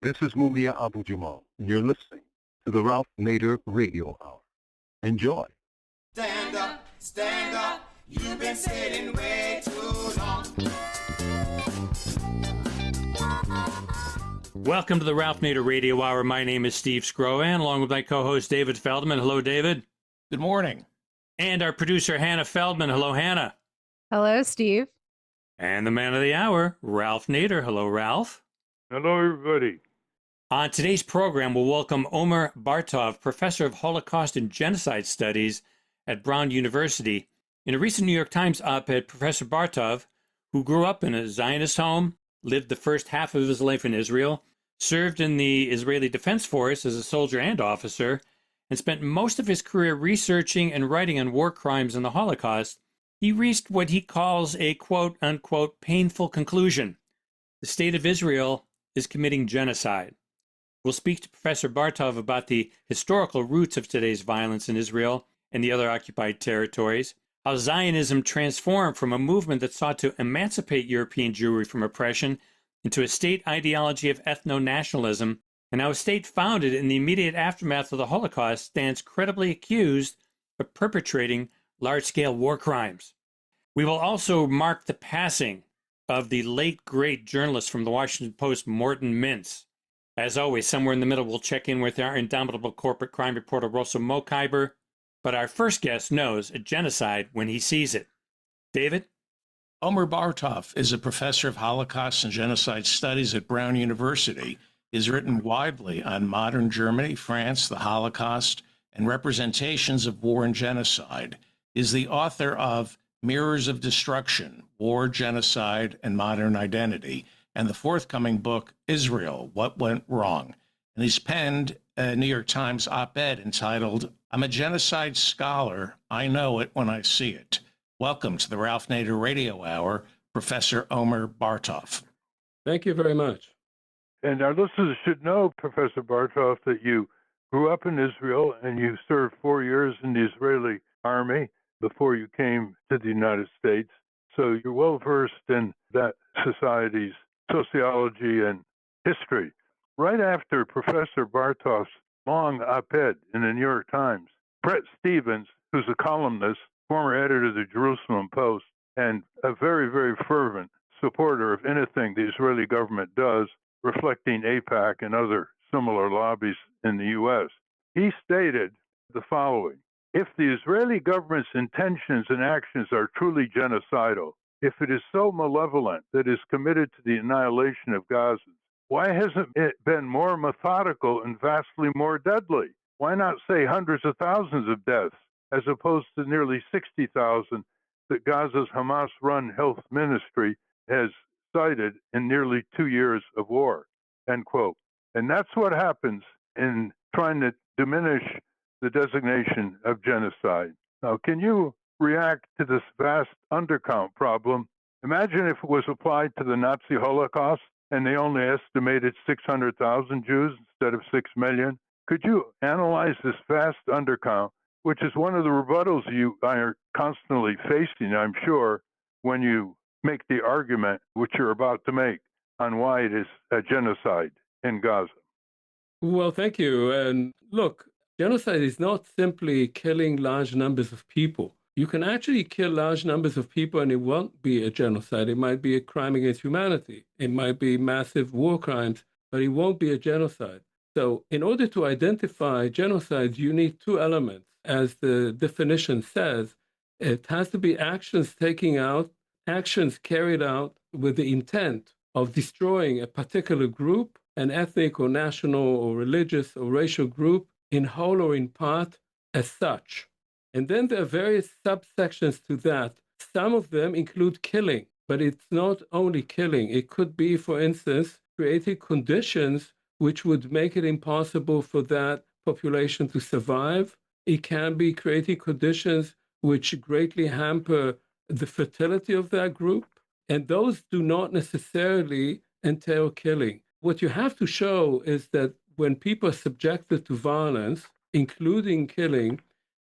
This is Mumia Abu Jamal, and you're listening to the Ralph Nader Radio Hour. Enjoy. Stand up, you've been sitting way too long. Welcome to the Ralph Nader Radio Hour. My name is Steve Skrovan, along with my co-host David Feldman. Hello, David. Good morning. And our producer, Hannah Feldman. Hello, Hannah. Hello, Steve. And the man of the hour, Ralph Nader. Hello, Ralph. Hello, everybody. On today's program, we'll welcome Omer Bartov, professor of Holocaust and Genocide Studies at Brown University. In a recent New York Times op-ed, Professor Bartov, who grew up in a Zionist home, lived the first half of his life in Israel, served in the Israeli Defense Force as a soldier and officer, and spent most of his career researching and writing on war crimes and the Holocaust, he reached what he calls a quote-unquote painful conclusion. The state of Israel is committing genocide. We'll speak to Professor Bartov about the historical roots of today's violence in Israel and the other occupied territories, how Zionism transformed from a movement that sought to emancipate European Jewry from oppression into a state ideology of ethno-nationalism, and how a state founded in the immediate aftermath of the Holocaust stands credibly accused of perpetrating large-scale war crimes. We will also mark the passing of the late, great journalist from the Washington Post, Morton Mintz. As always, somewhere in the middle, we'll check in with our indomitable corporate crime reporter, Rosa Mokhyber. But our first guest knows a genocide when he sees it. David? Omer Bartov is a professor of Holocaust and Genocide Studies at Brown University. He has written widely on modern Germany, France, the Holocaust, and representations of war and genocide. He is the author of Mirrors of Destruction, War, Genocide, and Modern Identity, and the forthcoming book, Israel, What Went Wrong. And he's penned a New York Times op-ed entitled, I'm a Genocide Scholar, I Know It When I See It. Welcome to the Ralph Nader Radio Hour, Professor Omer Bartov. Thank you very much. And our listeners should know, Professor Bartov, that you grew up in Israel and you served 4 years in the Israeli army before you came to the United States. So you're well versed in that society's sociology and history. Right after Professor Bartov's long op-ed in the New York Times, Bret Stephens, who's a columnist, former editor of the Jerusalem Post, and a very, very fervent supporter of anything the Israeli government does, reflecting AIPAC and other similar lobbies in the U.S., he stated the following: if the Israeli government's intentions and actions are truly genocidal, if it is so malevolent that it is committed to the annihilation of Gazans, why hasn't it been more methodical and vastly more deadly? Why not say hundreds of thousands of deaths, as opposed to nearly 60,000 that Gaza's Hamas-run health ministry has cited in nearly 2 years of war, end quote. And that's what happens in trying to diminish the designation of genocide. Now, can you react to this vast undercount problem? Imagine if it was applied to the Nazi Holocaust and they only estimated 600,000 Jews instead of 6 million. Could you analyze this vast undercount, which is one of the rebuttals you are constantly facing, I'm sure, when you make the argument which you're about to make on why it is a genocide in Gaza? Well, thank you. And look, genocide is not simply killing large numbers of people. You can actually kill large numbers of people and it won't be a genocide. It might be a crime against humanity. It might be massive war crimes, but it won't be a genocide. So in order to identify genocide, you need two elements. As the definition says, it has to be actions carried out with the intent of destroying a particular group, an ethnic or national or religious or racial group, in whole or in part, as such. And then there are various subsections to that. Some of them include killing, but it's not only killing. It could be, for instance, creating conditions which would make it impossible for that population to survive. It can be creating conditions which greatly hamper the fertility of that group. And those do not necessarily entail killing. What you have to show is that when people are subjected to violence, including killing,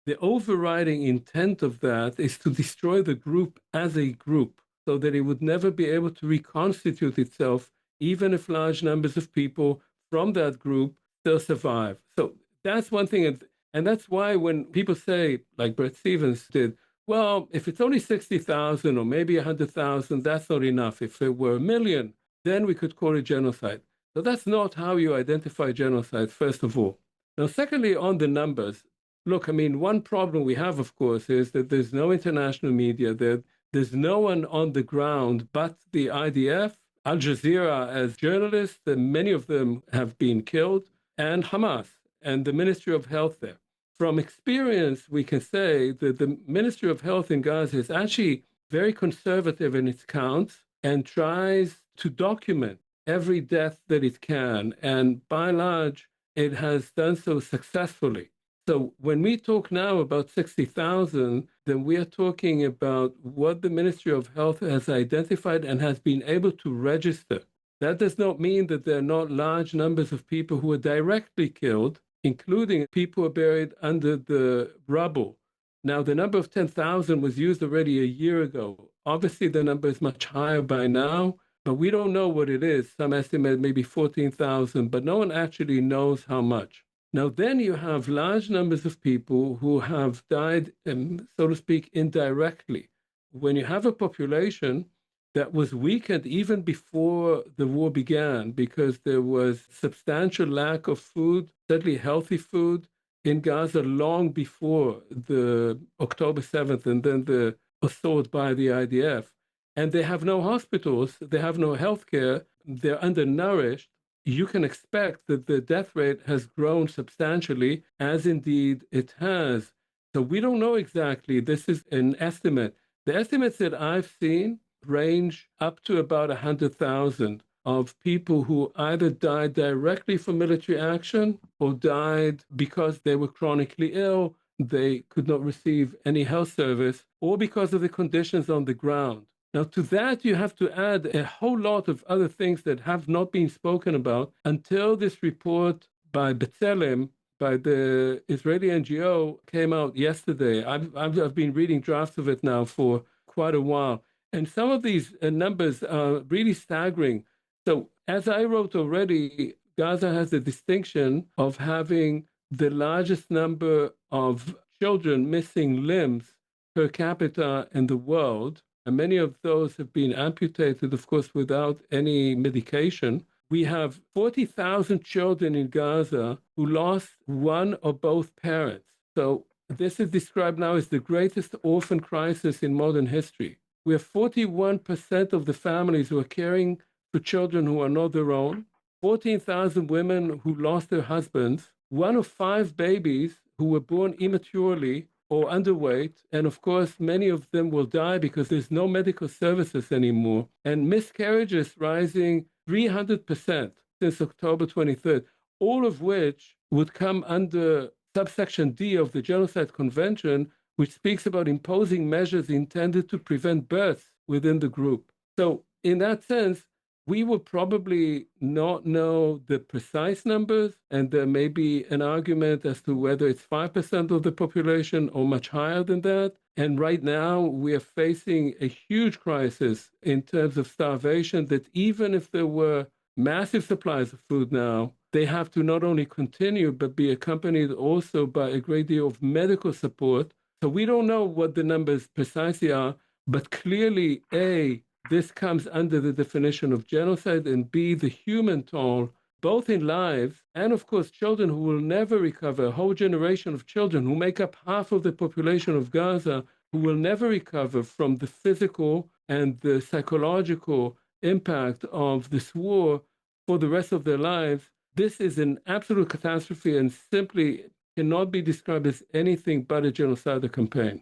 the overriding intent of that is to destroy the group as a group so that it would never be able to reconstitute itself, even if large numbers of people from that group still survive. So that's one thing. And that's why when people say, like Bret Stephens did, well, if it's only 60,000 or maybe 100,000, that's not enough. If it were a million, then we could call it genocide. So that's not how you identify genocide, first of all. Now, secondly, on the numbers, look, I mean, one problem we have, of course, is that there's no international media. There's no one on the ground but the IDF, Al Jazeera as journalists, and many of them have been killed, and Hamas and the Ministry of Health there. From experience, we can say that the Ministry of Health in Gaza is actually very conservative in its counts and tries to document every death that it can. And by and large, it has done so successfully. So when we talk now about 60,000, then we are talking about what the Ministry of Health has identified and has been able to register. That does not mean that there are not large numbers of people who are directly killed, including people who are buried under the rubble. Now, the number of 10,000 was used already a year ago. Obviously, the number is much higher by now, but we don't know what it is. Some estimate maybe 14,000, but no one actually knows how much. Now, then you have large numbers of people who have died, so to speak, indirectly. When you have a population that was weakened even before the war began because there was substantial lack of food, certainly healthy food, in Gaza long before the October 7th and then the assault by the I.D.F. And they have no hospitals, they have no health care, they're undernourished. You can expect that the death rate has grown substantially, as indeed it has. So we don't know exactly. This is an estimate. The estimates that I've seen range up to about 100,000 of people who either died directly from military action or died because they were chronically ill, they could not receive any health service, or because of the conditions on the ground. Now, to that, you have to add a whole lot of other things that have not been spoken about until this report by B'Tselem, by the Israeli NGO, came out yesterday. I've been reading drafts of it now for quite a while. And some of these numbers are really staggering. So, as I wrote already, Gaza has the distinction of having the largest number of children missing limbs per capita in the world. And many of those have been amputated, of course, without any medication. We have 40,000 children in Gaza who lost one or both parents. So this is described now as the greatest orphan crisis in modern history. We have 41% of the families who are caring for children who are not their own, 14,000 women who lost their husbands, 1 of 5 babies who were born immaturely or underweight, and of course, many of them will die because there's no medical services anymore, and miscarriages rising 300% since October 23rd, all of which would come under subsection D of the Genocide Convention, which speaks about imposing measures intended to prevent births within the group. So in that sense, we will probably not know the precise numbers, and there may be an argument as to whether it's 5% of the population or much higher than that. And right now, we are facing a huge crisis in terms of starvation, that even if there were massive supplies of food now, they have to not only continue, but be accompanied also by a great deal of medical support. So we don't know what the numbers precisely are, but clearly, A, this comes under the definition of genocide, and B, the human toll, both in lives and, of course, children who will never recover, a whole generation of children who make up half of the population of Gaza, who will never recover from the physical and the psychological impact of this war for the rest of their lives. This is an absolute catastrophe and simply cannot be described as anything but a genocidal campaign.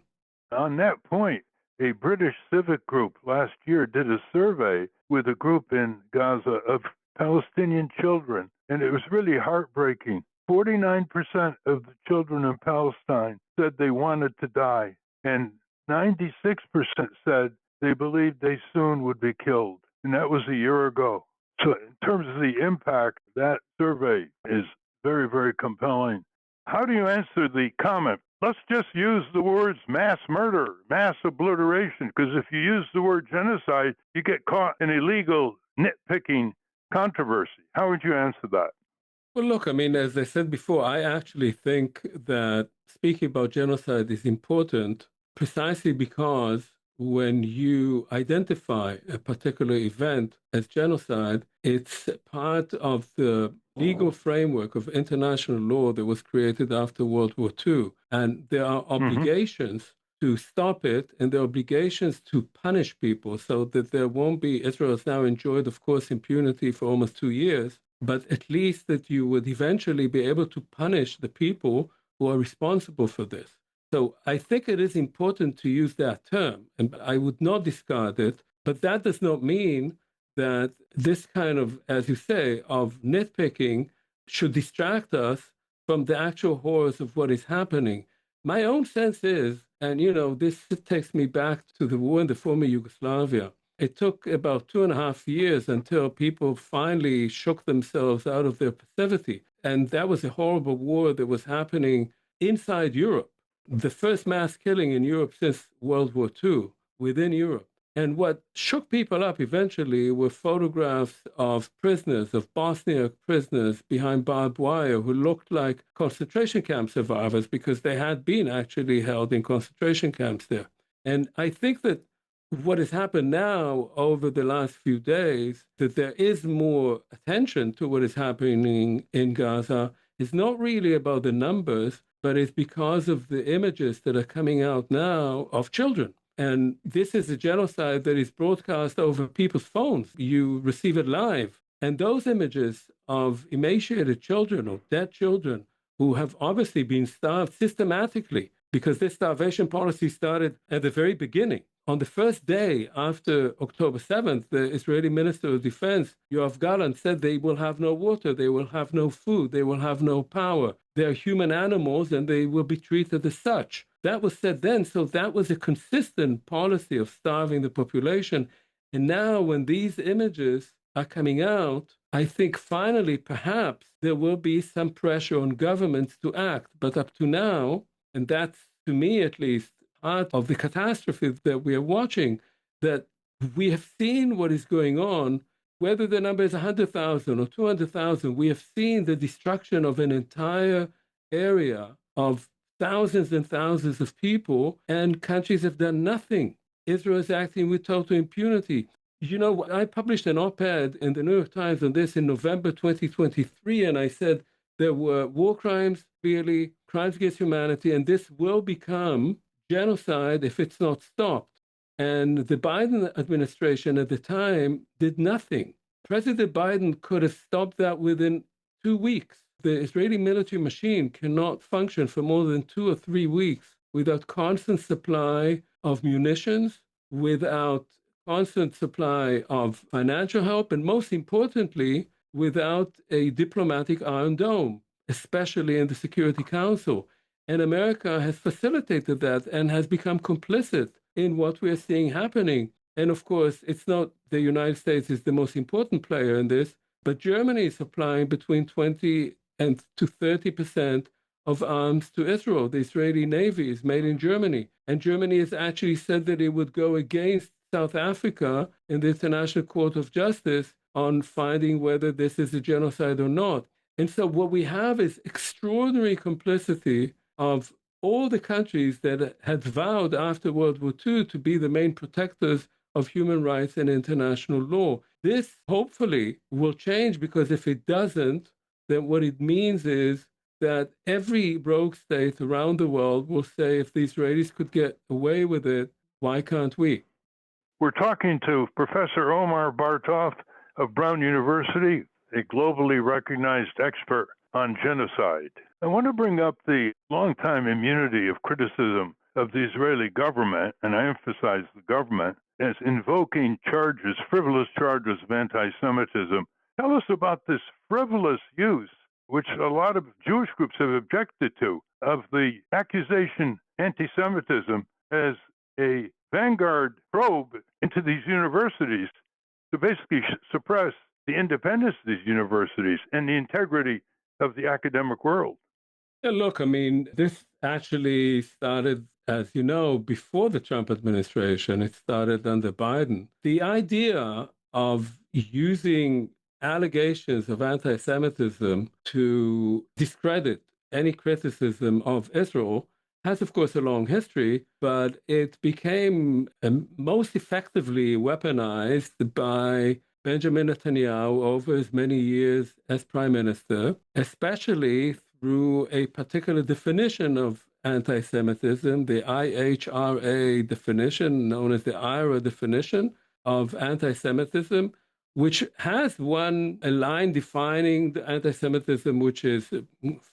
On that point, a British civic group last year did a survey with a group in Gaza of Palestinian children, and it was really heartbreaking. 49% of the children in Palestine said they wanted to die, and 96% said they believed they soon would be killed, and that was a year ago. So in terms of the impact, that survey is very, very compelling. How do you answer the comment? Let's just use the words mass murder, mass obliteration, because if you use the word genocide, you get caught in illegal nitpicking controversy. How would you answer that? Well, look, I mean, as I said before, I actually think that speaking about genocide is important precisely because when you identify a particular event as genocide, it's part of the legal framework of international law that was created after World War II. And there are obligations to stop it, and there are obligations to punish people so that there won't be. Israel has now enjoyed, of course, impunity for almost 2 years, but at least that you would eventually be able to punish the people who are responsible for this. So I think it is important to use that term, and I would not discard it, but that does not mean that this kind of, as you say, of nitpicking should distract us from the actual horrors of what is happening. My own sense is, and this takes me back to the war in the former Yugoslavia. It took about 2.5 years until people finally shook themselves out of their passivity. And that was a horrible war that was happening inside Europe. The first mass killing in Europe since World War II, within Europe. And what shook people up eventually were photographs of prisoners, of Bosniak prisoners behind barbed wire who looked like concentration camp survivors because they had been actually held in concentration camps there. And I think that what has happened now over the last few days, that there is more attention to what is happening in Gaza, is not really about the numbers, but it's because of the images that are coming out now of children. And this is a genocide that is broadcast over people's phones. You receive it live. And those images of emaciated children or dead children who have obviously been starved systematically, because this starvation policy started at the very beginning. On the first day after October 7th, the Israeli Minister of Defense, Yoav Gallant, said they will have no water, they will have no food, they will have no power. They are human animals and they will be treated as such. That was said then, so that was a consistent policy of starving the population. And now when these images are coming out, I think finally perhaps there will be some pressure on governments to act. But up to now, and that's to me at least, part of the catastrophe that we are watching, that we have seen what is going on, whether the number is 100,000 or 200,000, we have seen the destruction of an entire area of thousands and thousands of people, and countries have done nothing. Israel is acting with total impunity. I published an op-ed in the New York Times on this in November 2023, and I said there were war crimes, clearly, crimes against humanity, and this will become genocide if it's not stopped. And the Biden administration at the time did nothing. President Biden could have stopped that within 2 weeks. The Israeli military machine cannot function for more than 2 or 3 weeks without constant supply of munitions, without constant supply of financial help, and most importantly, without a diplomatic Iron Dome, especially in the Security Council. And America has facilitated that and has become complicit in what we are seeing happening. And of course, it's not the United States is the most important player in this, but Germany is supplying between 20 and to 30% of arms to Israel. The Israeli Navy is made in Germany. And Germany has actually said that it would go against South Africa in the International Court of Justice on finding whether this is a genocide or not. And so what we have is extraordinary complicity of all the countries that had vowed after World War II to be the main protectors of human rights and international law. This hopefully will change, because if it doesn't, then what it means is that every rogue state around the world will say, if the Israelis could get away with it, why can't we? We're talking to Professor Omer Bartov of Brown University, a globally recognized expert on genocide. I want to bring up the longtime immunity of criticism of the Israeli government, and I emphasize the government, as invoking charges, frivolous charges of anti-Semitism. Tell us about this frivolous use, which a lot of Jewish groups have objected to, of the accusation anti-Semitism as a vanguard probe into these universities to basically suppress the independence of these universities and the integrity of the academic world. Yeah, look, I mean, this actually started, as you know, before the Trump administration. It started under Biden. The idea of using allegations of anti-Semitism to discredit any criticism of Israel has, of course, a long history, but it became most effectively weaponized by Benjamin Netanyahu over his many years as prime minister, especially through a particular definition of anti-Semitism, the IHRA definition, known as the IRA definition of anti-Semitism, which has a line defining the anti-Semitism, which is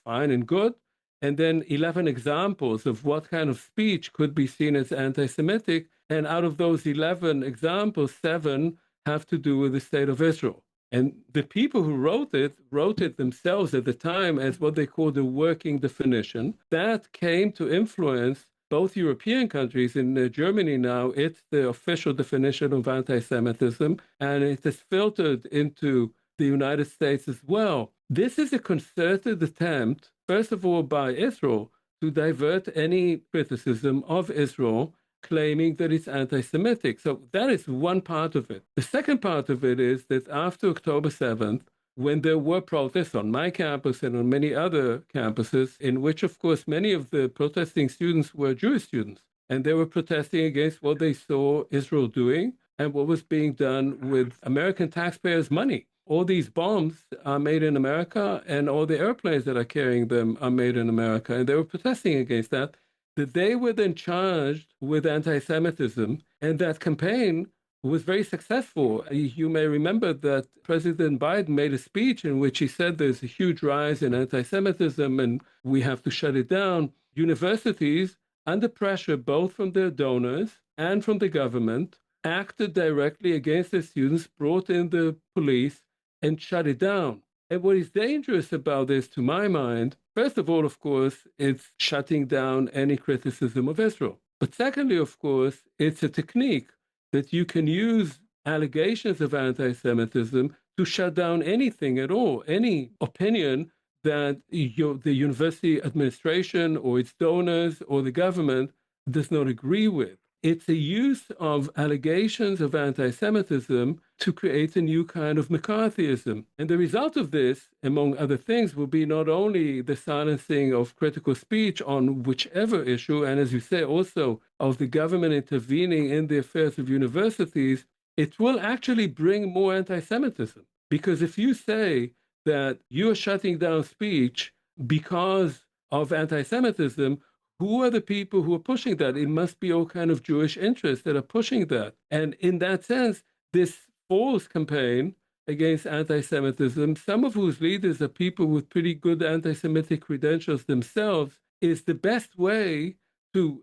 fine and good, and then 11 examples of what kind of speech could be seen as anti-Semitic. And out of those 11 examples, 7 have to do with the state of Israel. And the people who wrote it themselves at the time as what they called a working definition. That came to influence both European countries. In Germany now, it's the official definition of anti-Semitism, and it is filtered into the United States as well. This is a concerted attempt, first of all, by Israel to divert any criticism of Israel, claiming that it's anti-Semitic. So that is one part of it. The second part of it is that after October 7th, when there were protests on my campus and on many other campuses, in which, of course, many of the protesting students were Jewish students, and they were protesting against what they saw Israel doing and what was being done with American taxpayers' money. All these bombs are made in America, and all the airplanes that are carrying them are made in America, and they were protesting against that. That they were then charged with anti-Semitism, and that campaign was very successful. You may remember that President Biden made a speech in which he said there's a huge rise in anti-Semitism and we have to shut it down. Universities, under pressure both from their donors and from the government, acted directly against their students, brought in the police, and shut it down. And what is dangerous about this, to my mind, first of all, of course, it's shutting down any criticism of Israel. But secondly, of course, it's a technique that you can use allegations of anti-Semitism to shut down anything at all, any opinion that the university administration or its donors or the government does not agree with. It's a use of allegations of anti-Semitism to create a new kind of McCarthyism. And the result of this, among other things, will be not only the silencing of critical speech on whichever issue, and as you say, also of the government intervening in the affairs of universities, it will actually bring more anti-Semitism. Because if you say that you're shutting down speech because of anti-Semitism, who are the people who are pushing that? It must be all kind of Jewish interests that are pushing that. And in that sense, this false campaign against anti-Semitism, some of whose leaders are people with pretty good anti-Semitic credentials themselves, is the best way to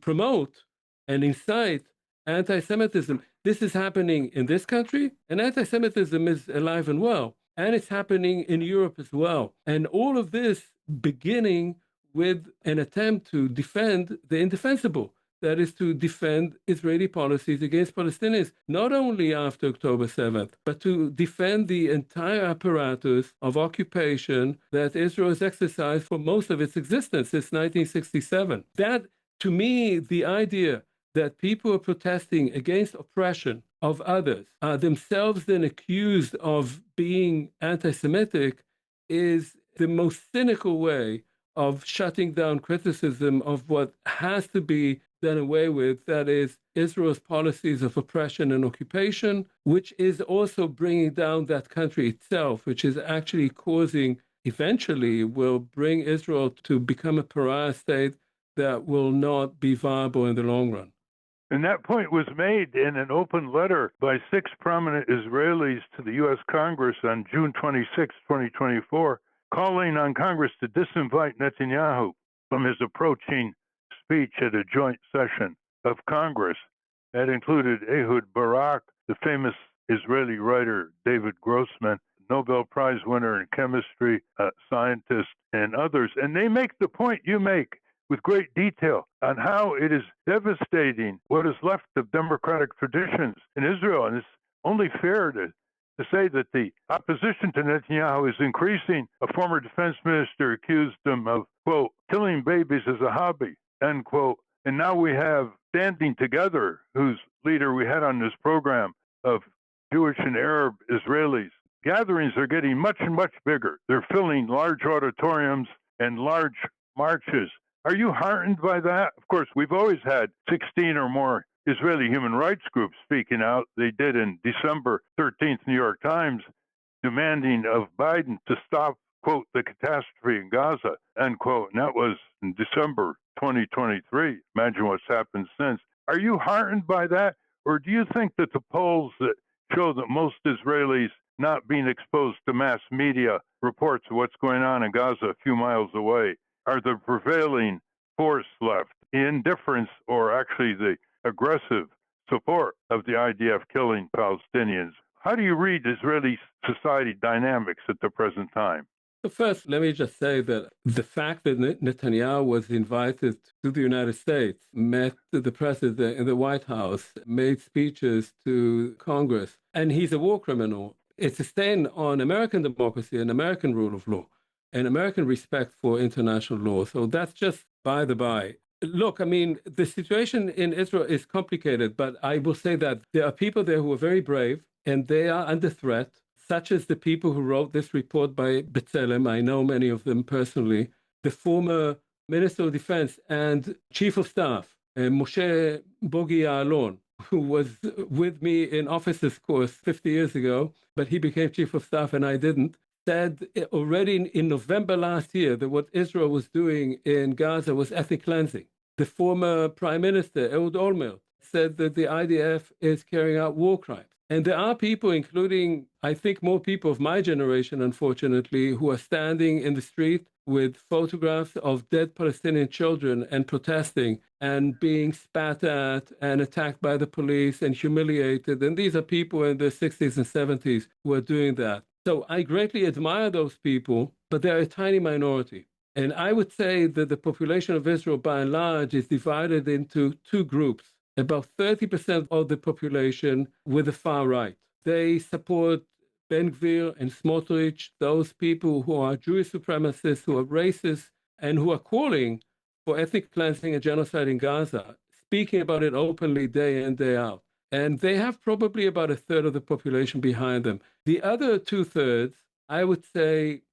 promote and incite anti-Semitism. This is happening in this country, and anti-Semitism is alive and well. And it's happening in Europe as well. And all of this beginning with an attempt to defend the indefensible, that is to defend Israeli policies against Palestinians, not only after October 7th, but to defend the entire apparatus of occupation that Israel has exercised for most of its existence since 1967. That, to me, the idea that people are protesting against oppression of others are themselves then accused of being anti-Semitic is the most cynical way of shutting down criticism of what has to be done away with, that is Israel's policies of oppression and occupation, which is also bringing down that country itself, which is actually eventually will bring Israel to become a pariah state that will not be viable in the long run. And that point was made in an open letter by 6 prominent Israelis to the U.S. Congress on June 26, 2024, calling on Congress to disinvite Netanyahu from his approaching speech at a joint session of Congress. That included Ehud Barak, the famous Israeli writer David Grossman, Nobel Prize winner in chemistry, scientist, and others. And they make the point you make with great detail on how it is devastating what is left of democratic traditions in Israel. And it's only fair to say that the opposition to Netanyahu is increasing. A former defense minister accused him of, quote, killing babies as a hobby, end quote. And now we have Standing Together, whose leader we had on this program, of Jewish and Arab Israelis. Gatherings are getting much and much bigger. They're filling large auditoriums and large marches. Are you heartened by that? Of course, we've always had 16 or more Israeli human rights groups speaking out. They did in December 13th, New York Times, demanding of Biden to stop, quote, the catastrophe in Gaza, end quote. And that was in December 2023. Imagine what's happened since. Are you heartened by that? Or do you think that the polls that show that most Israelis not being exposed to mass media reports of what's going on in Gaza a few miles away are the prevailing force left? Indifference or actually the aggressive support of the I.D.F. killing Palestinians? How do you read Israeli society dynamics at the present time? So first, let me just say that the fact that Netanyahu was invited to the United States, met the president in the White House, made speeches to Congress, and he's a war criminal. It's a stain on American democracy and American rule of law and American respect for international law. So that's just by the by. Look, I mean, the situation in Israel is complicated, but I will say that there are people there who are very brave and they are under threat, such as the people who wrote this report by B'Tselem. I know many of them personally. The former Minister of Defense and Chief of Staff, Moshe Bogi Ya'alon, who was with me in officers course 50 years ago, but he became Chief of Staff and I didn't, said already in November last year that what Israel was doing in Gaza was ethnic cleansing. The former Prime Minister, Ehud Olmert, said that the IDF is carrying out war crimes. And there are people, including, I think, more people of my generation, unfortunately, who are standing in the street with photographs of dead Palestinian children and protesting and being spat at and attacked by the police and humiliated. And these are people in their 60s and 70s who are doing that. So I greatly admire those people, but they're a tiny minority. And I would say that the population of Israel, by and large, is divided into two groups. About 30% of the population with the far right. They support Ben Gvir and Smotrich, those people who are Jewish supremacists, who are racist, and who are calling for ethnic cleansing and genocide in Gaza, speaking about it openly day in, day out. And they have probably about a third of the population behind them. The other two-thirds, I would say,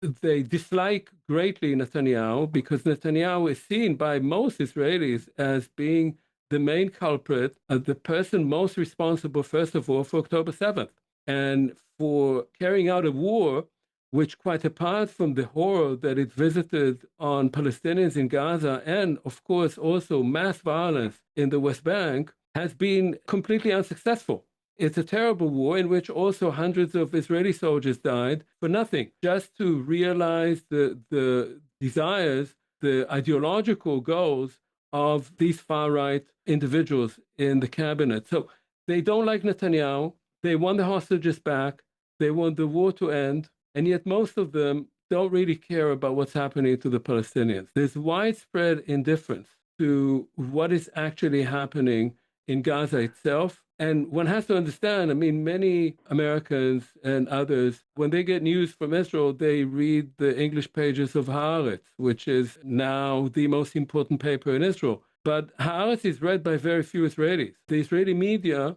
they dislike greatly Netanyahu because Netanyahu is seen by most Israelis as being the main culprit, the person most responsible, first of all, for October 7th and for carrying out a war which, quite apart from the horror that it visited on Palestinians in Gaza and, of course, also mass violence in the West Bank, has been completely unsuccessful. It's a terrible war in which also hundreds of Israeli soldiers died for nothing, just to realize the desires, the ideological goals of these far-right individuals in the cabinet. So they don't like Netanyahu. They want the hostages back. They want the war to end. And yet most of them don't really care about what's happening to the Palestinians. There's widespread indifference to what is actually happening in Gaza itself. And one has to understand, I mean, many Americans and others, when they get news from Israel, they read the English pages of Haaretz, which is now the most important paper in Israel. But Haaretz is read by very few Israelis. The Israeli media,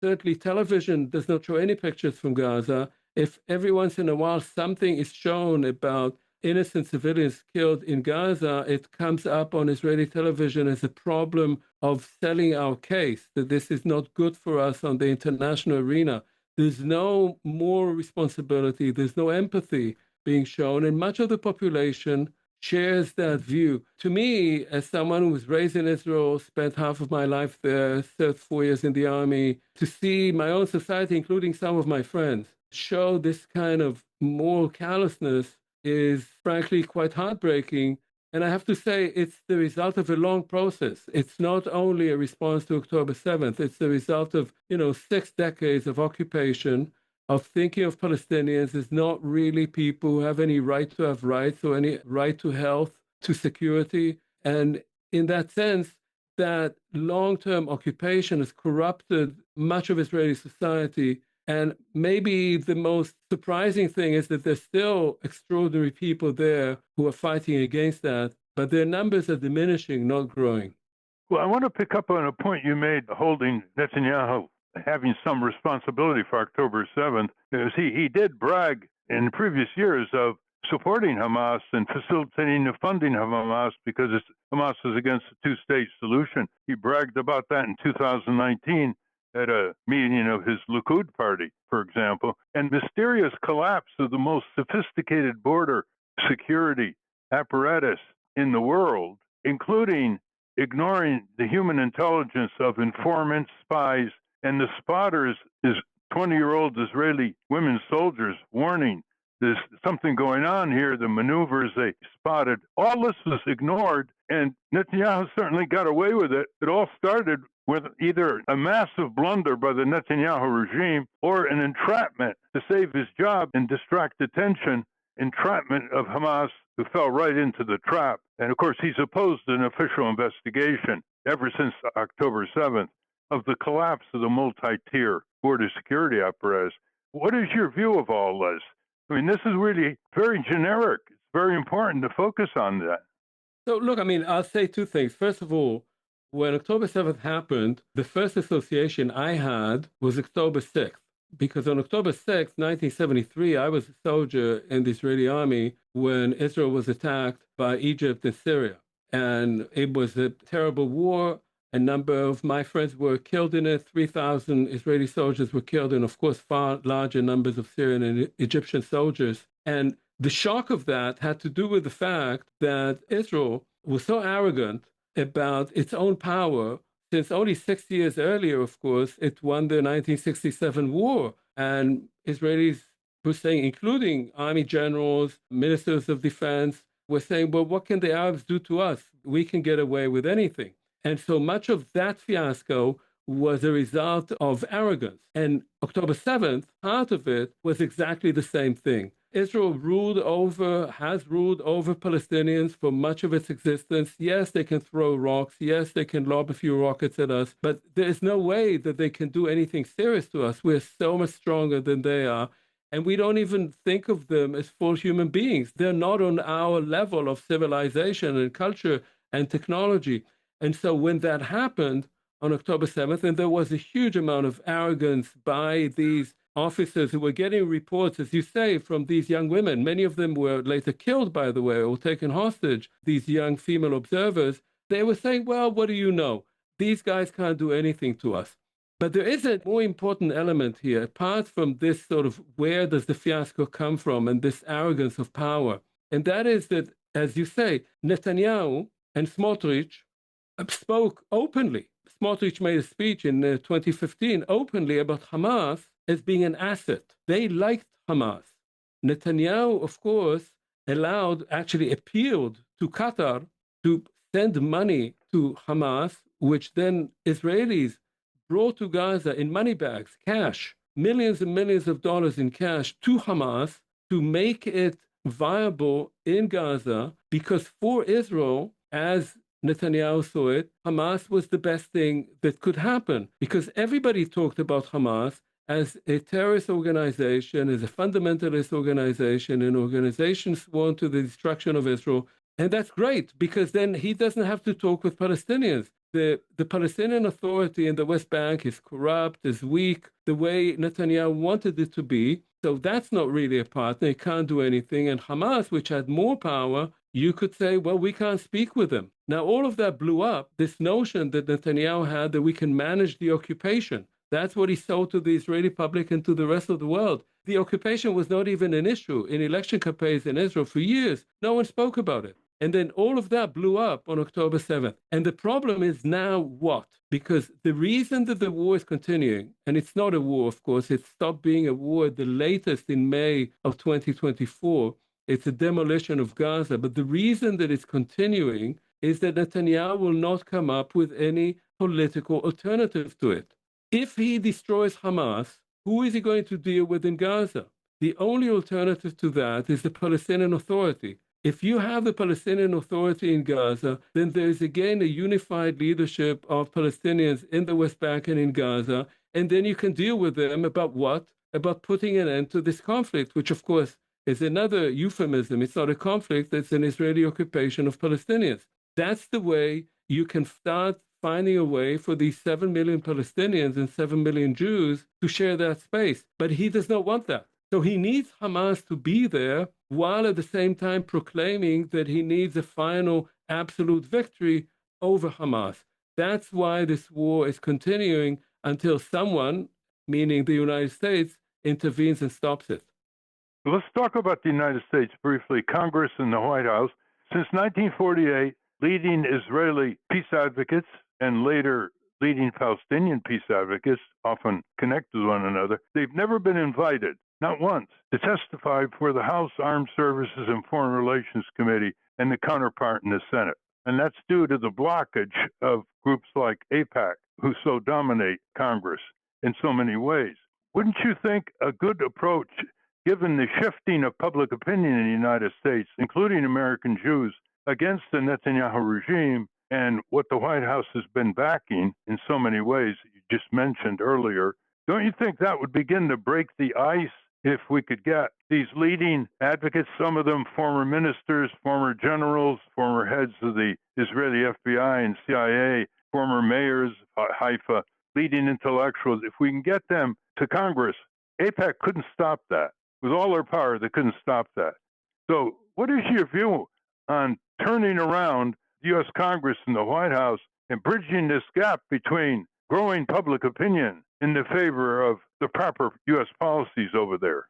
certainly television, does not show any pictures from Gaza. If every once in a while something is shown about innocent civilians killed in Gaza, it comes up on Israeli television as a problem of selling our case, that this is not good for us on the international arena. There's no moral responsibility, there's no empathy being shown, and much of the population shares that view. To me, as someone who was raised in Israel, spent half of my life there, served 4 years in the army, to see my own society, including some of my friends, show this kind of moral callousness is frankly quite heartbreaking. And I have to say, it's the result of a long process. It's not only a response to October 7th, it's the result of, 6 decades of occupation, of thinking of Palestinians as not really people who have any right to have rights or any right to health, to security. And in that sense, that long-term occupation has corrupted much of Israeli society. And maybe the most surprising thing is that there's still extraordinary people there who are fighting against that, but their numbers are diminishing, not growing. Well, I want to pick up on a point you made holding Netanyahu having some responsibility for October 7th is he did brag in previous years of supporting Hamas and facilitating the funding of Hamas because Hamas is against the two-state solution. He bragged about that in 2019 at a meeting of his Likud party, for example. And mysterious collapse of the most sophisticated border security apparatus in the world, including ignoring the human intelligence of informants, spies, and the spotters is 20-year-old Israeli women soldiers warning there's something going on here, the maneuvers they spotted. All this was ignored, and Netanyahu certainly got away with it. It all started with either a massive blunder by the Netanyahu regime or an entrapment to save his job and distract attention, entrapment of Hamas, who fell right into the trap. And of course, he's opposed an official investigation ever since October 7th of the collapse of the multi-tier border security apparatus. What is your view of all this? I mean, this is really very generic. It's very important to focus on that. So, look, I mean, I'll say two things. First of all, when October 7th happened, the first association I had was October 6th, because on October 6th, 1973, I was a soldier in the Israeli army when Israel was attacked by Egypt and Syria. And it was a terrible war. A number of my friends were killed in it. 3,000 Israeli soldiers were killed, and of course, far larger numbers of Syrian and Egyptian soldiers. And the shock of that had to do with the fact that Israel was so arrogant about its own power, since only 6 years earlier, of course, it won the 1967 war. And Israelis were saying, including army generals, ministers of defense, were saying, well, what can the Arabs do to us? We can get away with anything. And so much of that fiasco was a result of arrogance. And October 7th, part of it was exactly the same thing. Israel has ruled over Palestinians for much of its existence. Yes, they can throw rocks. Yes, they can lob a few rockets at us. But there is no way that they can do anything serious to us. We're so much stronger than they are. And we don't even think of them as full human beings. They're not on our level of civilization and culture and technology. And so when that happened on October 7th, and there was a huge amount of arrogance by these officers who were getting reports, as you say, from these young women. Many of them were later killed, by the way, or taken hostage, these young female observers. They were saying, well, what do you know? These guys can't do anything to us. But there is a more important element here, apart from this sort of where does the fiasco come from and this arrogance of power. And that is that, as you say, Netanyahu and Smotrich spoke openly. Smotrich made a speech in 2015 openly about Hamas as being an asset. They liked Hamas. Netanyahu, of course, actually appealed to Qatar to send money to Hamas, which then Israelis brought to Gaza in money bags, cash, millions and millions of dollars in cash to Hamas to make it viable in Gaza, because for Israel, as Netanyahu saw it, Hamas was the best thing that could happen, because everybody talked about Hamas as a terrorist organization, as a fundamentalist organization, an organization sworn to the destruction of Israel. And that's great, because then he doesn't have to talk with Palestinians. The Palestinian Authority in the West Bank is corrupt, is weak, the way Netanyahu wanted it to be. So that's not really a partner. It can't do anything. And Hamas, which had more power, you could say, well, we can't speak with them. Now, all of that blew up, this notion that Netanyahu had that we can manage the occupation. That's what he sold to the Israeli public and to the rest of the world. The occupation was not even an issue in election campaigns in Israel for years. No one spoke about it. And then all of that blew up on October 7th. And the problem is now what? Because the reason that the war is continuing, and it's not a war, of course, it stopped being a war at the latest in May of 2024. It's a demolition of Gaza. But the reason that it's continuing is that Netanyahu will not come up with any political alternative to it. If he destroys Hamas, who is he going to deal with in Gaza? The only alternative to that is the Palestinian Authority. If you have the Palestinian Authority in Gaza, then there is again a unified leadership of Palestinians in the West Bank and in Gaza, and then you can deal with them about what? About putting an end to this conflict, which of course is another euphemism. It's not a conflict, it's an Israeli occupation of Palestinians. That's the way you can start finding a way for these 7 million Palestinians and 7 million Jews to share that space. But he does not want that. So he needs Hamas to be there while at the same time proclaiming that he needs a final absolute victory over Hamas. That's why this war is continuing until someone, meaning the United States, intervenes and stops it. Let's talk about the United States briefly. Congress and the White House. Since 1948, leading Israeli peace advocates and later leading Palestinian peace advocates, often connected with one another, they've never been invited, not once, to testify before the House Armed Services and Foreign Relations Committee and the counterpart in the Senate. And that's due to the blockage of groups like AIPAC, who so dominate Congress in so many ways. Wouldn't you think a good approach, given the shifting of public opinion in the United States, including American Jews, against the Netanyahu regime and what the White House has been backing in so many ways that you just mentioned earlier, don't you think that would begin to break the ice if we could get these leading advocates, some of them former ministers, former generals, former heads of the Israeli FBI and CIA, former mayors of Haifa, leading intellectuals, if we can get them to Congress, AIPAC couldn't stop that. With all their power, they couldn't stop that. So what is your view on turning around the U.S. Congress and the White House and bridging this gap between growing public opinion in the favor of the proper U.S. policies over there?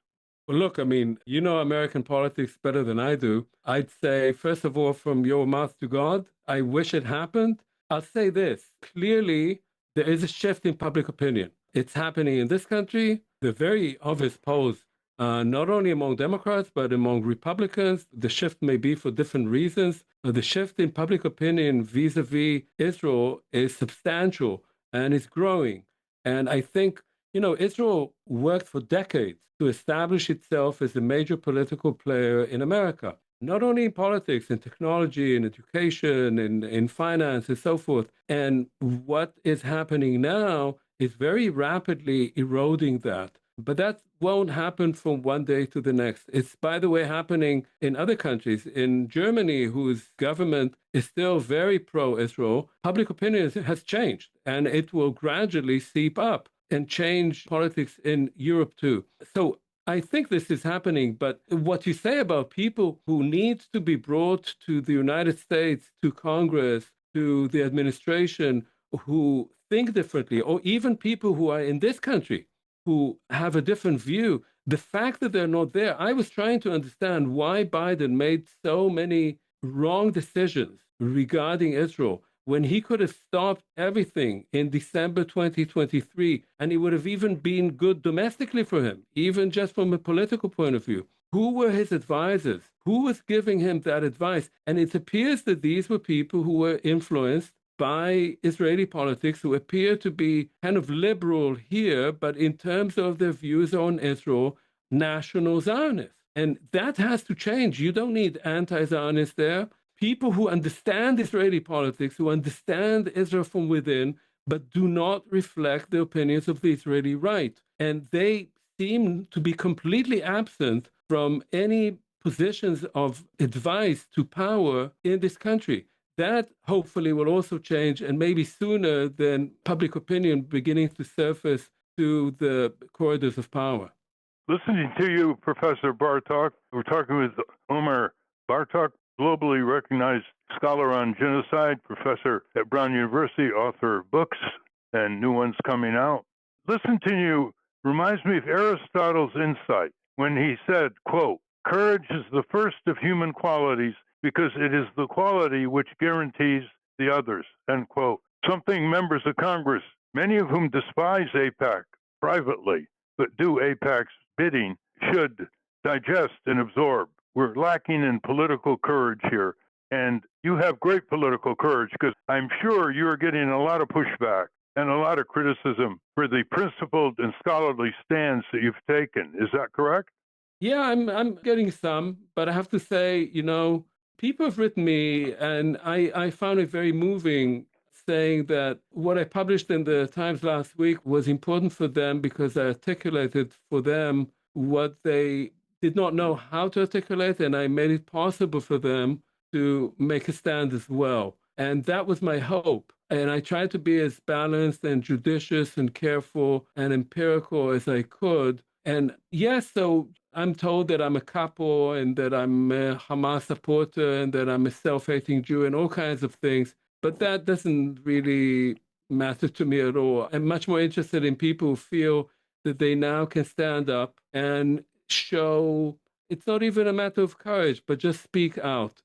Well, look, I mean, you know American politics better than I do. I'd say, first of all, from your mouth to God, I wish it happened. I'll say this. Clearly, there is a shift in public opinion. It's happening in this country. The very obvious polls, not only among Democrats, but among Republicans, the shift may be for different reasons. The shift in public opinion vis-a-vis Israel is substantial and is growing. And I think, you know, Israel worked for decades to establish itself as a major political player in America, not only in politics, in technology, in education, in finance, and so forth. And what is happening now is very rapidly eroding that. But that won't happen from one day to the next. It's, by the way, happening in other countries. In Germany, whose government is still very pro-Israel, public opinion has changed, and it will gradually seep up and change politics in Europe too. So I think this is happening, but what you say about people who need to be brought to the United States, to Congress, to the administration, who think differently, or even people who are in this country, who have a different view, the fact that they're not there, I was trying to understand why Biden made so many wrong decisions regarding Israel when he could have stopped everything in December 2023, and it would have even been good domestically for him, even just from a political point of view. Who were his advisors? Who was giving him that advice? And it appears that these were people who were influenced by Israeli politics, who appear to be kind of liberal here, but in terms of their views on Israel, national Zionists. And that has to change. You don't need anti-Zionists there. People who understand Israeli politics, who understand Israel from within, but do not reflect the opinions of the Israeli right. And they seem to be completely absent from any positions of advice to power in this country. That hopefully will also change, and maybe sooner than public opinion beginning to surface to the corridors of power. Listening to you, Professor Bartov, we're talking with Omer Bartov, globally recognized scholar on genocide, professor at Brown University, author of books and new ones coming out. Listening to you reminds me of Aristotle's insight when he said, quote, "Courage is the first of human qualities because it is the quality which guarantees the others," end quote. Something members of Congress, many of whom despise AIPAC privately, but do AIPAC's bidding, should digest and absorb. We're lacking in political courage here. And you have great political courage, because I'm sure you're getting a lot of pushback and a lot of criticism for the principled and scholarly stance that you've taken. Is that correct? Yeah, I'm getting some, but I have to say, you know, people have written me, and I found it very moving, saying that what I published in the Times last week was important for them because I articulated for them what they did not know how to articulate, and I made it possible for them to make a stand as well. And that was my hope. And I tried to be as balanced and judicious and careful and empirical as I could. And yes, so I'm told that I'm a capo and that I'm a Hamas supporter and that I'm a self-hating Jew and all kinds of things. But that doesn't really matter to me at all. I'm much more interested in people who feel that they now can stand up and show it's not even a matter of courage, but just speak out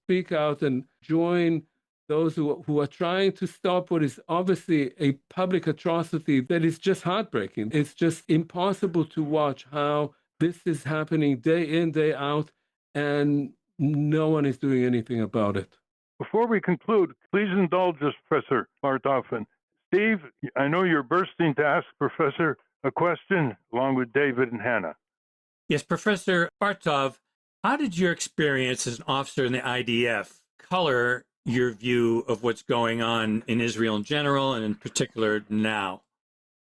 and join those who are trying to stop what is obviously a public atrocity that is just heartbreaking. It's just impossible to watch how this is happening day in, day out, and no one is doing anything about it. Before we conclude, please indulge us, Professor Bartov. And Steve, I know you're bursting to ask Professor a question along with David and Hannah. Yes, Professor Bartov, how did your experience as an officer in the I.D.F. color your view of what's going on in Israel in general and in particular now?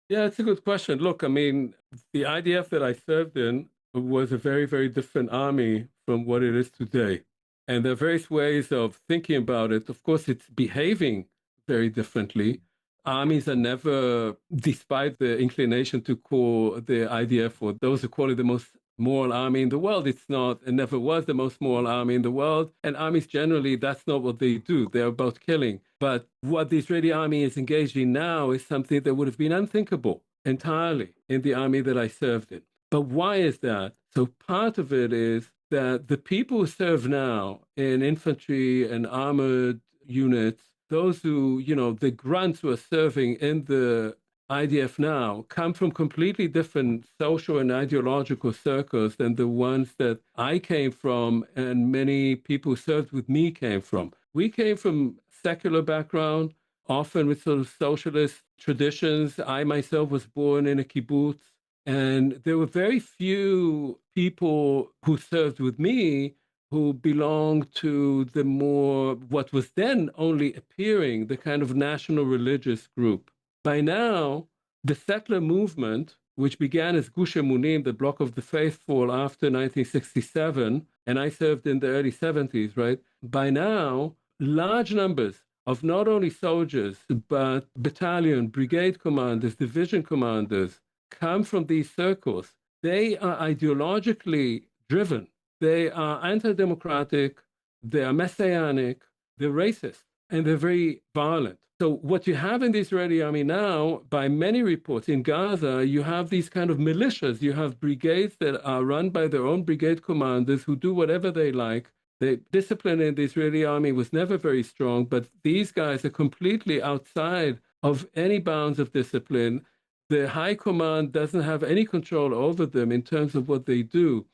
Yeah, it's a good question. Look, I mean, the I.D.F. that I served in was a very, very different army from what it is today. And there are various ways of thinking about it. Of course, it's behaving very differently. Armies are never, despite the inclination to call the I.D.F. or those who call it the most moral army in the world, it's not, and never was the most moral army in the world. And armies generally, that's not what they do. They're about killing. But what the Israeli army is engaged in now is something that would have been unthinkable entirely in the army that I served in. But why is that? So part of it is that the people who serve now in infantry and armored units, those who, the grunts who are serving in the I.D.F. now come from completely different social and ideological circles than the ones that I came from and many people who served with me came from. We came from secular background, often with sort of socialist traditions. I myself was born in a kibbutz, and there were very few people who served with me who belonged to the more, what was then only appearing, the kind of national religious group. By now, the settler movement, which began as Gush Emunim, the Bloc of the Faithful, after 1967, and I served in the early 70s, right? By now, large numbers of not only soldiers, but battalion, brigade commanders, division commanders, come from these circles. They are ideologically driven. They are anti-democratic, they are messianic, they're racist, and they're very violent. So what you have in the Israeli army now, by many reports in Gaza, you have these kind of militias. You have brigades that are run by their own brigade commanders who do whatever they like. The discipline in the Israeli army was never very strong, but these guys are completely outside of any bounds of discipline. The high command doesn't have any control over them in terms of what they do.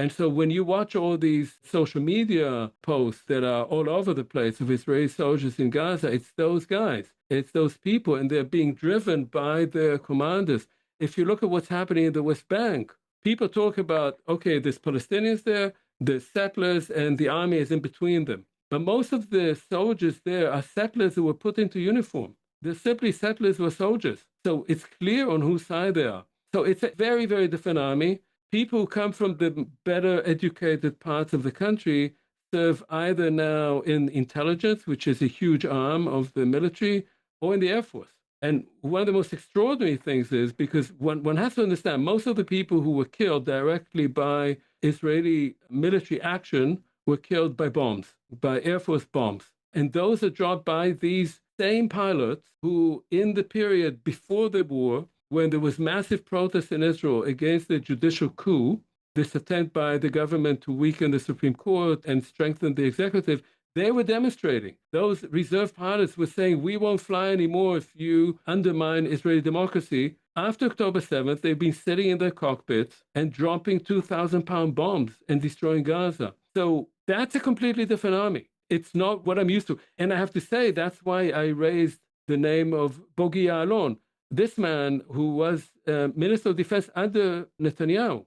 And so when you watch all these social media posts that are all over the place of Israeli soldiers in Gaza, it's those guys, it's those people, and they're being driven by their commanders. If you look at what's happening in the West Bank, people talk about, okay, there's Palestinians there, there's settlers, and the army is in between them. But most of the soldiers there are settlers who were put into uniform. They're simply settlers who are soldiers. So it's clear on whose side they are. So it's a very, very different army. People who come from the better educated parts of the country serve either now in intelligence, which is a huge arm of the military, or in the Air Force. And one of the most extraordinary things is, because one has to understand, most of the people who were killed directly by Israeli military action were killed by bombs, by Air Force bombs. And those are dropped by these same pilots who, in the period before the war, when there was massive protest in Israel against the judicial coup, this attempt by the government to weaken the Supreme Court and strengthen the executive, they were demonstrating. Those reserve pilots were saying, we won't fly anymore if you undermine Israeli democracy. After October 7th, they've been sitting in their cockpits and dropping 2,000-pound bombs and destroying Gaza. So that's a completely different army. It's not what I'm used to. And I have to say, that's why I raised the name of Bogi Ya'alon. This man, who was Minister of Defense under Netanyahu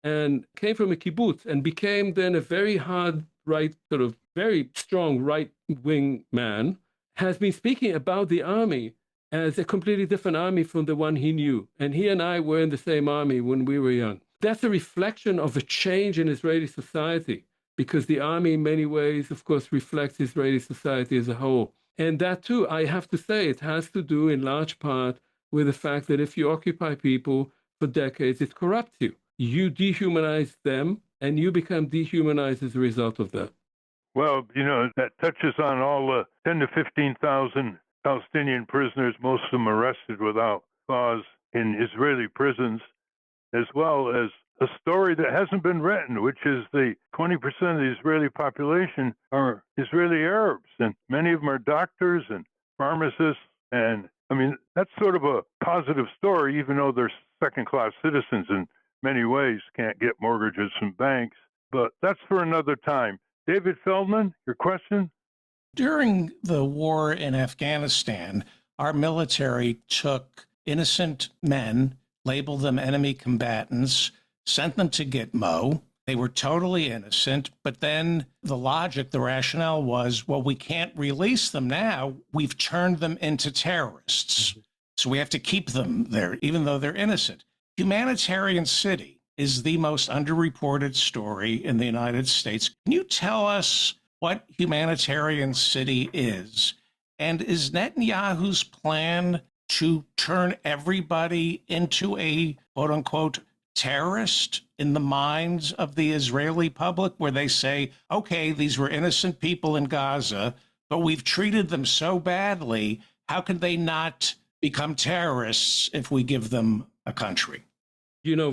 and came from a kibbutz and became then a very hard right, sort of very strong right-wing man, has been speaking about the army as a completely different army from the one he knew. And he and I were in the same army when we were young. That's a reflection of a change in Israeli society, because the army in many ways, of course, reflects Israeli society as a whole. And that too, I have to say, it has to do in large part with the fact that if you occupy people for decades, it corrupts you. You dehumanize them, and you become dehumanized as a result of that. Well, that touches on all the 10 to 15,000 Palestinian prisoners, most of them arrested without cause in Israeli prisons, as well as a story that hasn't been written, which is the 20% of the Israeli population are Israeli Arabs, and many of them are doctors and pharmacists. And I mean, that's sort of a positive story, even though they're second-class citizens in many ways, can't get mortgages from banks. But that's for another time. David Feldman, your question? During the war in Afghanistan, our military took innocent men, labeled them enemy combatants, sent them to Gitmo. They were totally innocent, but then the logic, the rationale was, well, we can't release them now. We've turned them into terrorists. So we have to keep them there, even though they're innocent. Humanitarian City is the most underreported story in the United States. Can you tell us what Humanitarian City is? And is Netanyahu's plan to turn everybody into a quote unquote terrorist in the minds of the Israeli public, where they say, okay, these were innocent people in Gaza, but we've treated them so badly. How can they not become terrorists if we give them a country?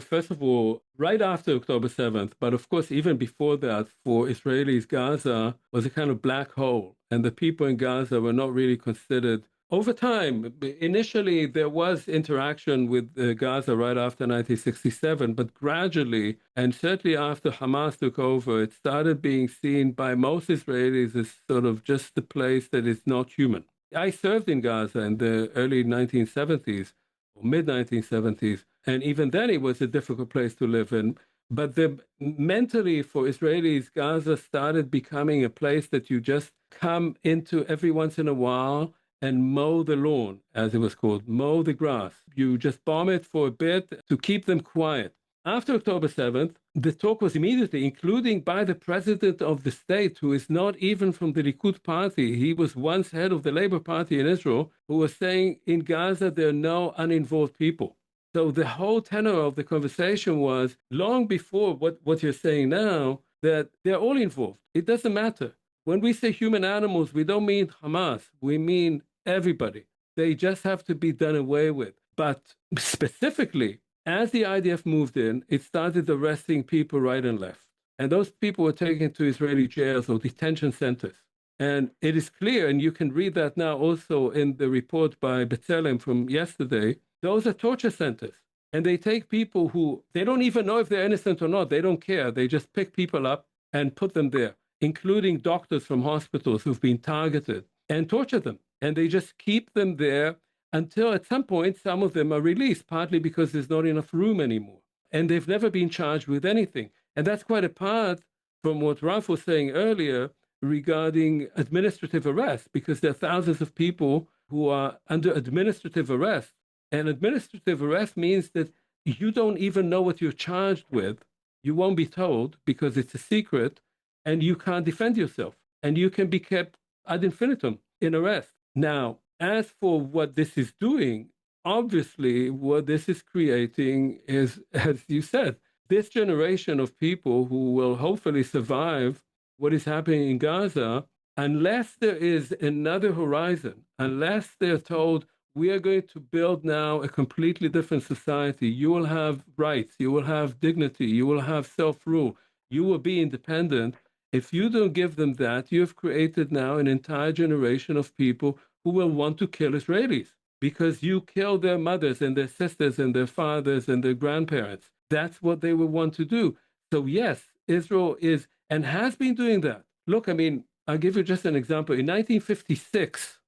First of all, right after October 7th, but of course, even before that, for Israelis, Gaza was a kind of black hole, and the people in Gaza were not really considered. Over time, initially, there was interaction with Gaza right after 1967, but gradually, and certainly after Hamas took over, it started being seen by most Israelis as sort of just a place that is not human. I served in Gaza in the early 1970s, or mid-1970s, and even then it was a difficult place to live in. But mentally for Israelis, Gaza started becoming a place that you just come into every once in a while and mow the lawn, as it was called, mow the grass. You just bomb it for a bit to keep them quiet. After October 7th, the talk was immediately, including by the president of the state, who is not even from the Likud party. He was once head of the Labour Party in Israel, who was saying in Gaza there are no uninvolved people. So the whole tenor of the conversation was, long before what you're saying now, that they're all involved. It doesn't matter. When we say human animals, we don't mean Hamas. We mean everybody. They just have to be done away with. But specifically, as the I.D.F moved in, it started arresting people right and left. And those people were taken to Israeli jails or detention centers. And it is clear, and you can read that now also in the report by B'Tselem from yesterday, those are torture centers. And they take people who, they don't even know if they're innocent or not. They don't care. They just pick people up and put them there, including doctors from hospitals who've been targeted, and torture them. And they just keep them there until at some point, some of them are released, partly because there's not enough room anymore. And they've never been charged with anything. And that's quite apart from what Ralph was saying earlier regarding administrative arrest, because there are thousands of people who are under administrative arrest. And administrative arrest means that you don't even know what you're charged with. You won't be told because it's a secret, and you can't defend yourself. And you can be kept ad infinitum in arrest. Now, as for what this is doing, obviously what this is creating is, as you said, this generation of people who will hopefully survive what is happening in Gaza, unless there is another horizon, unless they're told, we are going to build now a completely different society. You will have rights, you will have dignity, you will have self-rule, you will be independent. If you don't give them that, you have created now an entire generation of people who will want to kill Israelis because you killed their mothers and their sisters and their fathers and their grandparents. That's what they will want to do. So yes, Israel is and has been doing that. Look, I mean, I'll give you just an example. In 1956,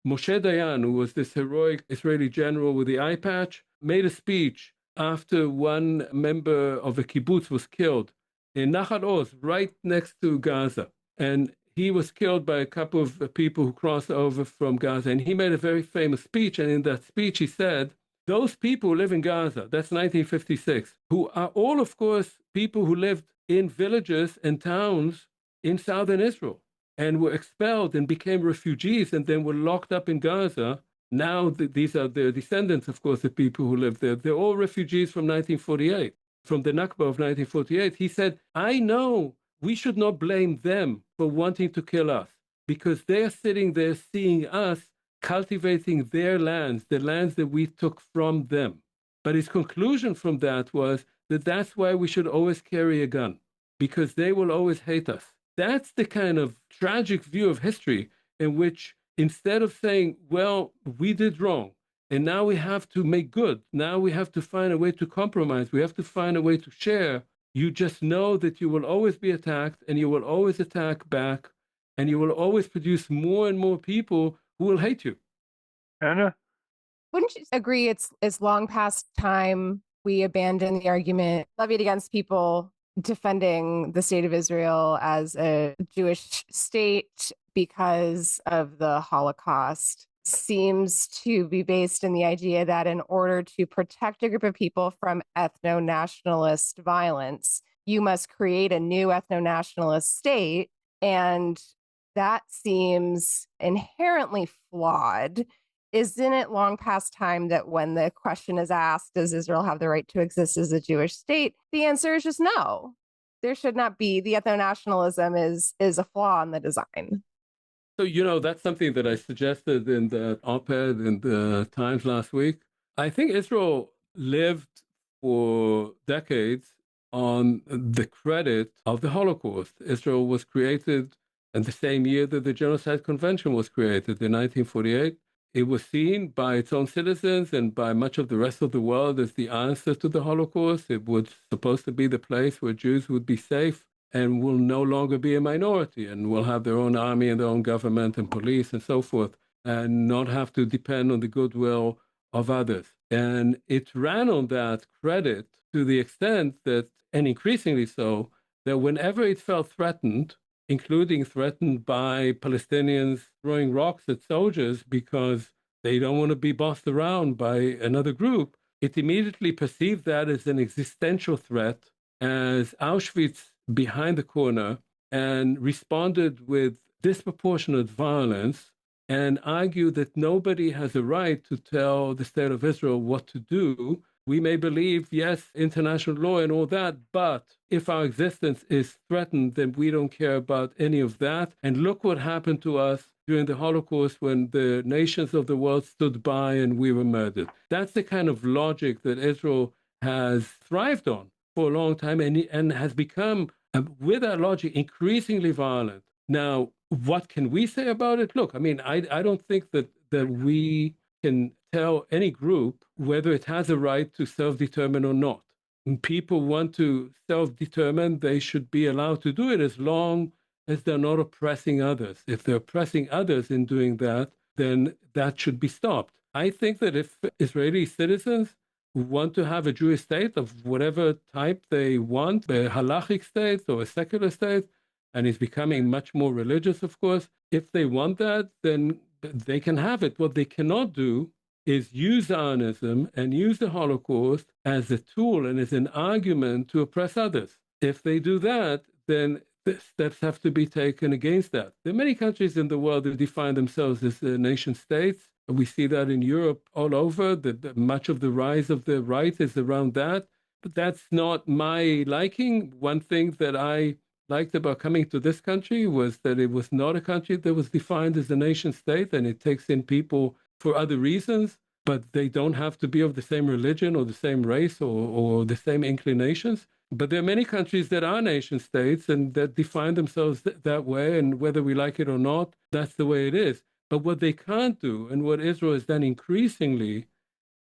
Moshe Dayan, who was this heroic Israeli general with the eye patch, made a speech after one member of a kibbutz was killed in Nahal Oz, right next to Gaza. And he was killed by a couple of people who crossed over from Gaza. And he made a very famous speech. And in that speech, he said, those people who live in Gaza, that's 1956, who are all, of course, people who lived in villages and towns in southern Israel. and were expelled and became refugees and then were locked up in Gaza. Now these are their descendants, of course, the people who live there. They're all refugees from 1948, from the Nakba of 1948. He said, I know we should not blame them for wanting to kill us because they're sitting there seeing us cultivating their lands, the lands that we took from them. But his conclusion from that was that that's why we should always carry a gun, because they will always hate us. That's the kind of tragic view of history in which instead of saying, well, we did wrong, and now we have to make good, now we have to find a way to compromise, we have to find a way to share, you just know that you will always be attacked, and you will always attack back, and you will always produce more and more people who will hate you. Anna? Wouldn't you agree it's long past time we abandon the argument levied against people defending the state of Israel as a Jewish state because of the Holocaust? Seems to be based in the idea that in order to protect a group of people from ethno-nationalist violence, you must create a new ethno-nationalist state. And that seems inherently flawed. Isn't it long past time that when the question is asked, does Israel have the right to exist as a Jewish state? The answer is just no. There should not be. The ethno-nationalism is a flaw in the design. So, that's something that I suggested in the op-ed in the Times last week. I think Israel lived for decades on the credit of the Holocaust. Israel was created in the same year that the Genocide Convention was created in 1948. It was seen by its own citizens and by much of the rest of the world as the answer to the Holocaust. It was supposed to be the place where Jews would be safe and will no longer be a minority and will have their own army and their own government and police and so forth, and not have to depend on the goodwill of others. And it ran on that credit to the extent that, and increasingly so, that whenever it felt threatened, including threatened by Palestinians throwing rocks at soldiers because they don't want to be bossed around by another group, it immediately perceived that as an existential threat, as Auschwitz behind the corner, and responded with disproportionate violence and argued that nobody has a right to tell the state of Israel what to do. We may believe, yes, international law and all that, but if our existence is threatened, then we don't care about any of that. And look what happened to us during the Holocaust when the nations of the world stood by and we were murdered. That's the kind of logic that Israel has thrived on for a long time and has become, with that logic, increasingly violent. Now, what can we say about it? Look, I don't think that we can tell any group whether it has a right to self-determine or not. When people want to self-determine, they should be allowed to do it as long as they're not oppressing others. If they're oppressing others in doing that, then that should be stopped. I think that if Israeli citizens want to have a Jewish state of whatever type they want, a halachic state or a secular state, and it's becoming much more religious, of course, if they want that, then they can have it. What they cannot do is use Zionism and use the Holocaust as a tool and as an argument to oppress others. If they do that, then the steps have to be taken against that. There are many countries in the world that define themselves as nation states. We see that in Europe all over. Much of the rise of the right is around that. But that's not my liking. One thing that I liked about coming to this country was that it was not a country that was defined as a nation state, and it takes in people for other reasons, but they don't have to be of the same religion or the same race or the same inclinations. But there are many countries that are nation states and that define themselves that way, and whether we like it or not, that's the way it is. But what they can't do, and what Israel has done increasingly,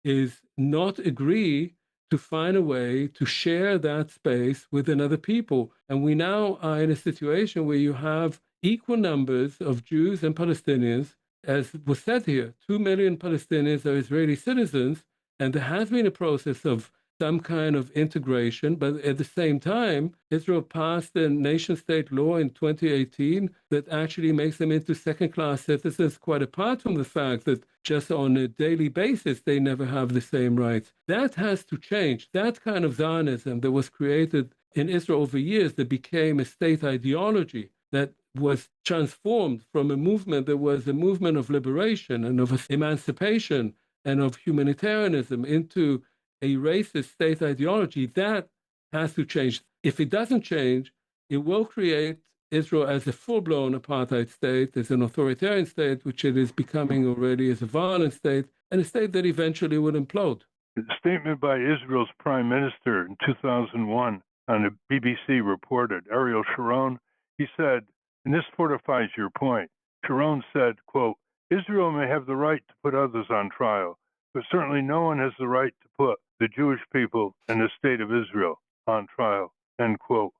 is not agree to find a way to share that space with another people. And we now are in a situation where you have equal numbers of Jews and Palestinians. As was said here, 2 million Palestinians are Israeli citizens, and there has been a process of some kind of integration, but at the same time, Israel passed a nation-state law in 2018 that actually makes them into second-class citizens, quite apart from the fact that just on a daily basis, they never have the same rights. That has to change. That kind of Zionism that was created in Israel over years, that became a state ideology, that was transformed from a movement that was a movement of liberation and of emancipation and of humanitarianism into a racist state ideology, that has to change. If it doesn't change, it will create Israel as a full-blown apartheid state, as an authoritarian state, which it is becoming already, as a violent state, and a state that eventually will implode. A statement by Israel's prime minister in 2001 on a BBC reported, Ariel Sharon, he said, and this fortifies your point, Sharon said, quote, Israel may have the right to put others on trial, but certainly no one has the right to put the Jewish people and the state of Israel on trial, end quote.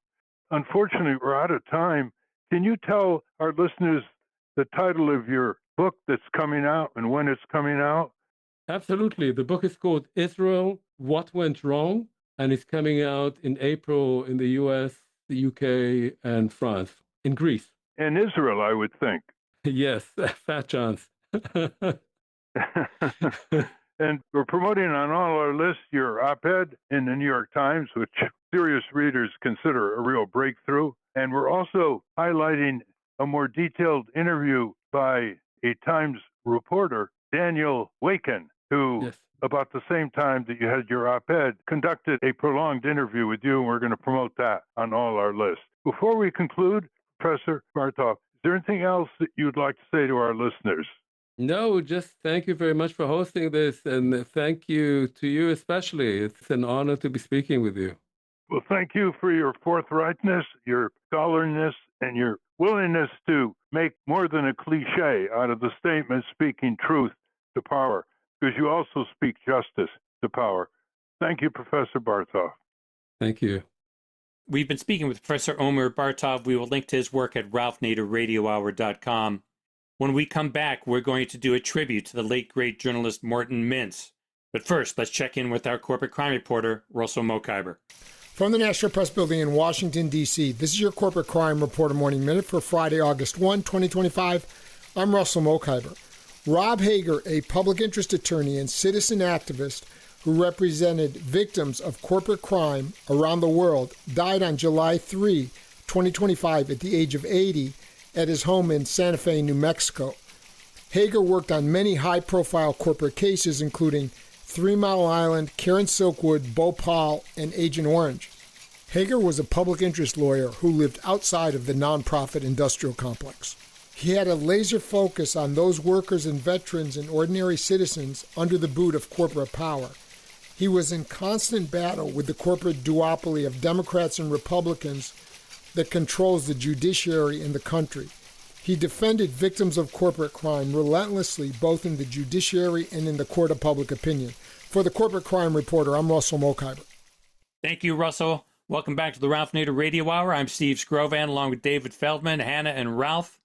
Unfortunately, we're out of time. Can you tell our listeners the title of your book that's coming out and when it's coming out? Absolutely. The book is called Israel, What Went Wrong, and it's coming out in April in the US, the UK, and France, in Greece. And Israel, I would think. Yes, fat chance. And we're promoting on all our lists your op-ed in the New York Times, which serious readers consider a real breakthrough. And we're also highlighting a more detailed interview by a Times reporter, Daniel Waken, who, yes, about the same time that you had your op-ed, conducted a prolonged interview with you, and we're going to promote that on all our lists. Before we conclude, Professor Bartov, is there anything else that you'd like to say to our listeners? No, just thank you very much for hosting this, and thank you to you especially. It's an honor to be speaking with you. Well, thank you for your forthrightness, your scholarliness, and your willingness to make more than a cliche out of the statement speaking truth to power, because you also speak justice to power. Thank you, Professor Bartov. Thank you. We've been speaking with Professor Omer Bartov. We will link to his work at ralphnaderradiohour.com. When we come back, we're going to do a tribute to the late, great journalist Morton Mintz. But first, let's check in with our corporate crime reporter, Russell Mokhiber. From the National Press Building in Washington, D.C., this is your Corporate Crime Reporter Morning Minute for Friday, August 1, 2025. I'm Russell Mokhiber. Rob Hager, a public interest attorney and citizen activist who represented victims of corporate crime around the world, died on July 3, 2025 at the age of 80 at his home in Santa Fe, New Mexico. Hager worked on many high-profile corporate cases, including 3 Mile Island, Karen Silkwood, Bhopal, and Agent Orange. Hager was a public interest lawyer who lived outside of the nonprofit industrial complex. He had a laser focus on those workers and veterans and ordinary citizens under the boot of corporate power. He was in constant battle with the corporate duopoly of Democrats and Republicans that controls the judiciary in the country. He defended victims of corporate crime relentlessly, both in the judiciary and in the court of public opinion. For the Corporate Crime Reporter, I'm Russell Mokhiber. Thank you, Russell. Welcome back to the Ralph Nader Radio Hour. I'm Steve Scrovan, along with David Feldman, Hannah, and Ralph.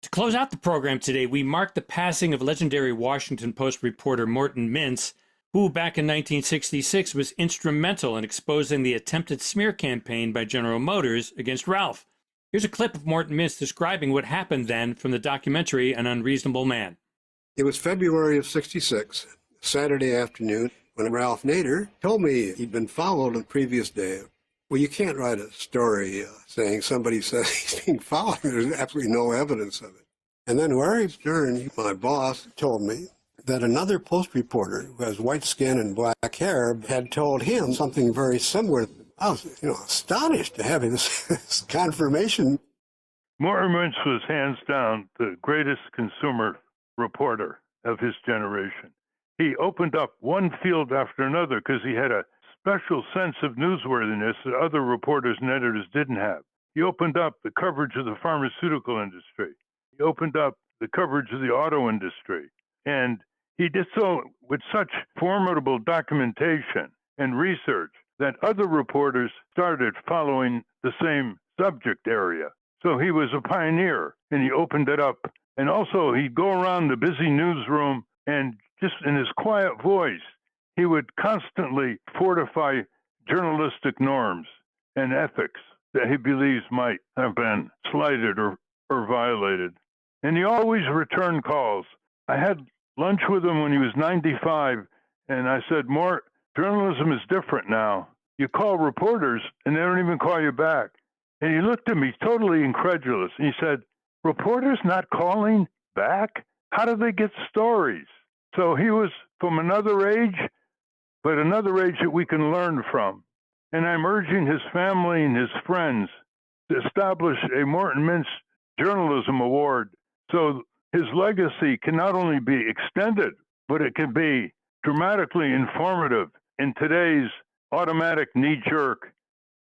To close out the program today, we mark the passing of legendary Washington Post reporter Morton Mintz, who back in 1966 was instrumental in exposing the attempted smear campaign by General Motors against Ralph. Here's a clip of Morton Mintz describing what happened then from the documentary An Unreasonable Man. It was February of '66, Saturday afternoon, when Ralph Nader told me he'd been followed the previous day. Well, you can't write a story saying somebody says he's being followed. There's absolutely no evidence of it. And then Larry Stern, my boss, told me that another Post reporter who has white skin and black hair had told him something very similar. I was, astonished to have this confirmation. Morton Mintz was hands down the greatest consumer reporter of his generation. He opened up one field after another because he had a special sense of newsworthiness that other reporters and editors didn't have. He opened up the coverage of the pharmaceutical industry. He opened up the coverage of the auto industry. And he did so with such formidable documentation and research that other reporters started following the same subject area. So he was a pioneer, and he opened it up. And also, he'd go around the busy newsroom, and just in his quiet voice, he would constantly fortify journalistic norms and ethics that he believes might have been slighted or violated. And he always returned calls. I had lunch with him when he was 95, and I said, Mort, journalism is different now. You call reporters, and they don't even call you back. And he looked at me totally incredulous, and he said, reporters not calling back? How do they get stories? So he was from another age, but another age that we can learn from. And I'm urging his family and his friends to establish a Morton Mintz Journalism Award so his legacy can not only be extended, but it can be dramatically informative in today's automatic knee-jerk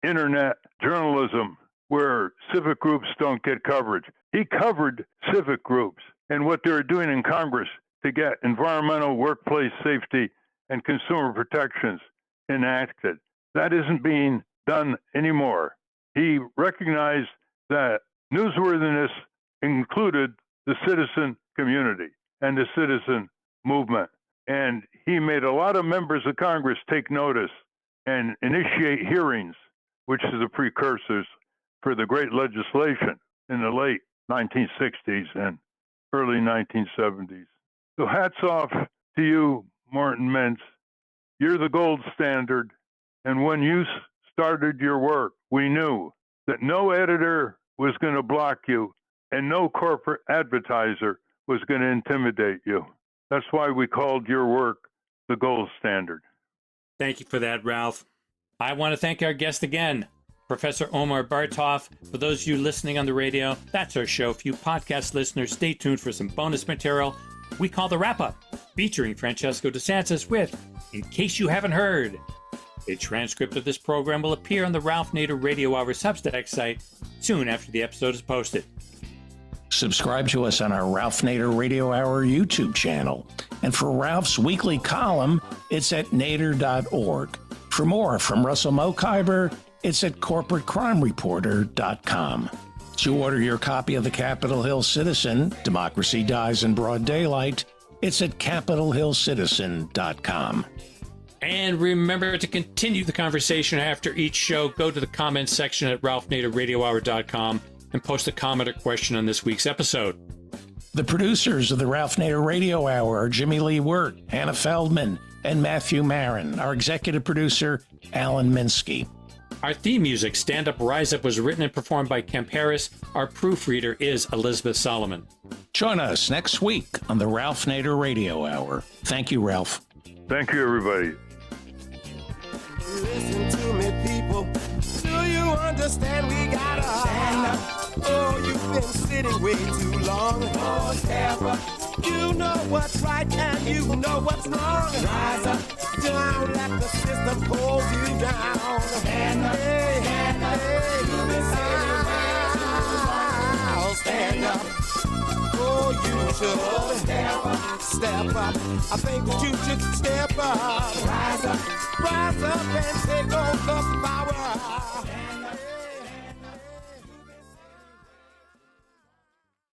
internet journalism where civic groups don't get coverage. He covered civic groups and what they're doing in Congress to get environmental, workplace safety, and consumer protections enacted. That isn't being done anymore. He recognized that newsworthiness included the citizen community and the citizen movement. And he made a lot of members of Congress take notice and initiate hearings, which is the precursors for the great legislation in the late 1960s and early 1970s. So hats off to you, Morton Mintz. You're the gold standard. And when you started your work, we knew that no editor was going to block you and no corporate advertiser was going to intimidate you. That's why we called your work the gold standard. Thank you for that, Ralph. I want to thank our guest again, Professor Omer Bartov. For those of you listening on the radio, that's our show. For you podcast listeners, stay tuned for some bonus material we call the Wrap-Up, featuring Francesco DeSantis with In Case You Haven't Heard. A transcript of this program will appear on the Ralph Nader Radio Hour Substack site soon after the episode is posted. Subscribe to us on our Ralph Nader Radio Hour YouTube channel. And for Ralph's weekly column, it's at nader.org. For more from Russell Mokhiber, it's at corporatecrimereporter.com. To order your copy of the Capitol Hill Citizen, Democracy Dies in Broad Daylight, it's at capitolhillcitizen.com. And remember to continue the conversation after each show. Go to the comments section at ralphnaderradiohour.com and post a comment or question on this week's episode. The producers of the Ralph Nader Radio Hour are Jimmy Lee Wirt, Hannah Feldman, and Matthew Marin. Our executive producer, Alan Minsky. Our theme music, Stand Up, Rise Up, was written and performed by Kemp Harris. Our proofreader is Elizabeth Solomon. Join us next week on the Ralph Nader Radio Hour. Thank you, Ralph. Thank you, everybody. Listen to me, people. Do you understand? We gotta stand up. Oh, you've been sitting way too long. Oh, step up. You know what's right and you know what's wrong. Rise up. Don't let the system hold you down. Stand up. Hey, stand up. Hey, you've been sitting way too long. Stand up. Oh, you should step up. Step up. I think that you should step up. Rise up. Rise up and take on the power.